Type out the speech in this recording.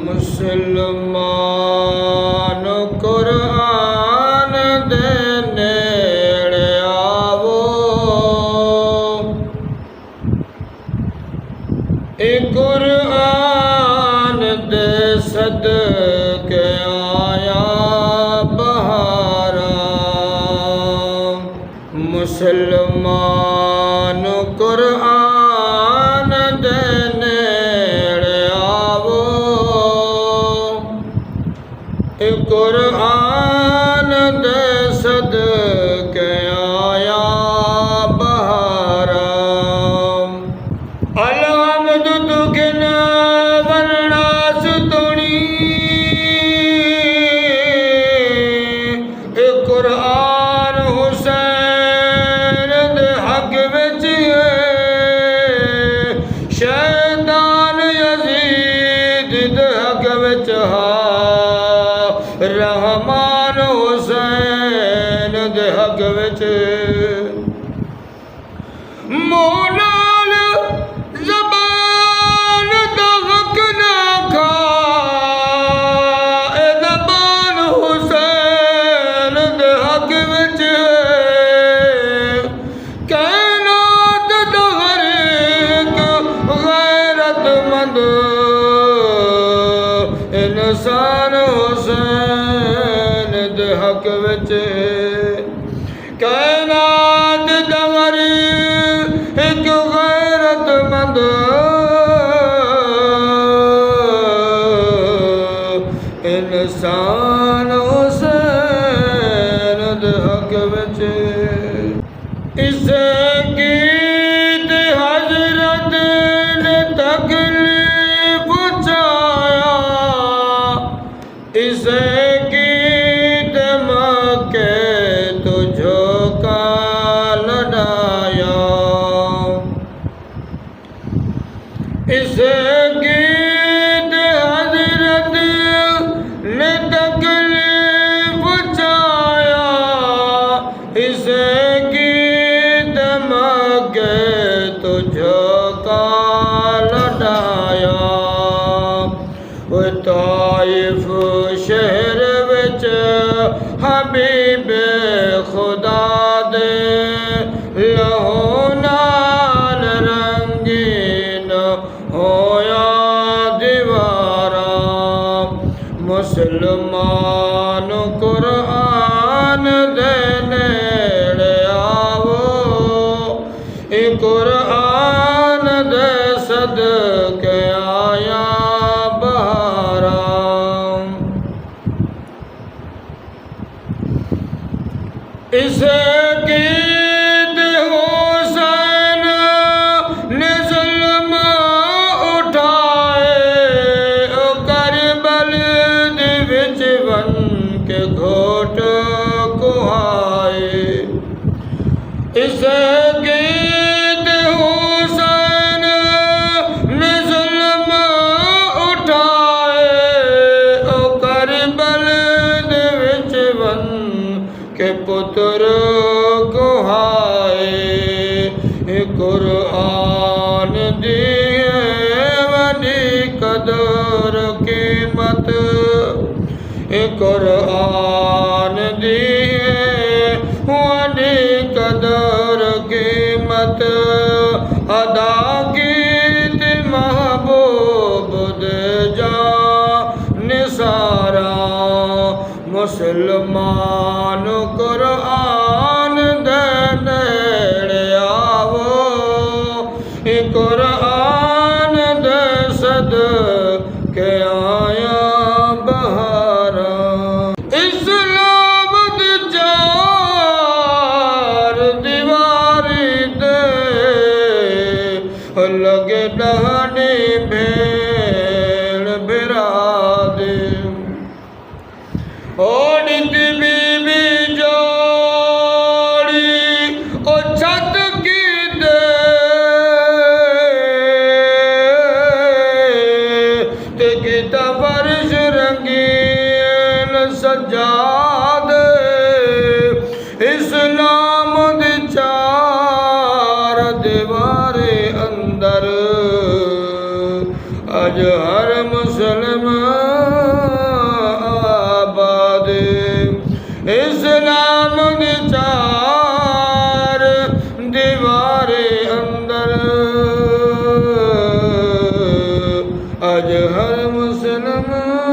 मुसलमान कुरान दे नेड़े आवो, ए कुरान दे सदके आया बहारा। मुसलमान कुरान दे नेड़े आवो, ए कुरान दे सदके आया बहारा। अलहमद तुगिन वरनास तुणी, ए कुरान हुसैन दे हक विच है, शैतान यजीद दे हक विच हा, रहमान हुसैन दे हक विच। मोनाल ज़बान दा हक ना खा, ए ज़बान हुसैन दे हक विच है, कायनात दा हर एक गैरतमंद इंसान हुसैन दे हक विच है, कायनात दा हर एक गैरतमंद इंसान हुसैन दे हक विच। इसे गीत हजरत ने तकलीफ चाया, इसे गीत मके तुझो का लड़ाया, इसे गीत हजरत ने तकलीफ चाया, इसे गीत मके तुझो का लड़ाया। वो ताइफ शहर विच हबीब खुदा दे लहो नाल रंगीन होया दीवारा। मुसलमान कुरान दे नेड़े आवो, ए कुरान दे सदके आया बहारा। इसे गीत हुसैन ने ज़ुल्म उठाए, ओ करबल दे विच बन के घोट कुहाए। इसे गीत हुसैन ने ज़ुल्म उठाए, ओ करबल दे विच बन के पुत्र कुहाए। कुरान दी वडी कदर कीमत, कुरान दी वडी कदर कीमत, अदा कीत महबूब दे जा निसारा। मुसलमान कुरान दे नेड़े आवो, ए कुरान दे सदके आया बहारा। इस्लाम दी चार दीवारी दे लगे डहानी भेड़ बिरादे, ओढ़त बीबी जोड़ी ओ छत की दे, ते गीता फर्श रंगीन सजादे। इस्लाम दी चार दीवारे अंदर अज हर मुसलमान इस्लाम दी चार दीवारे अंदर अज हर मुसलमान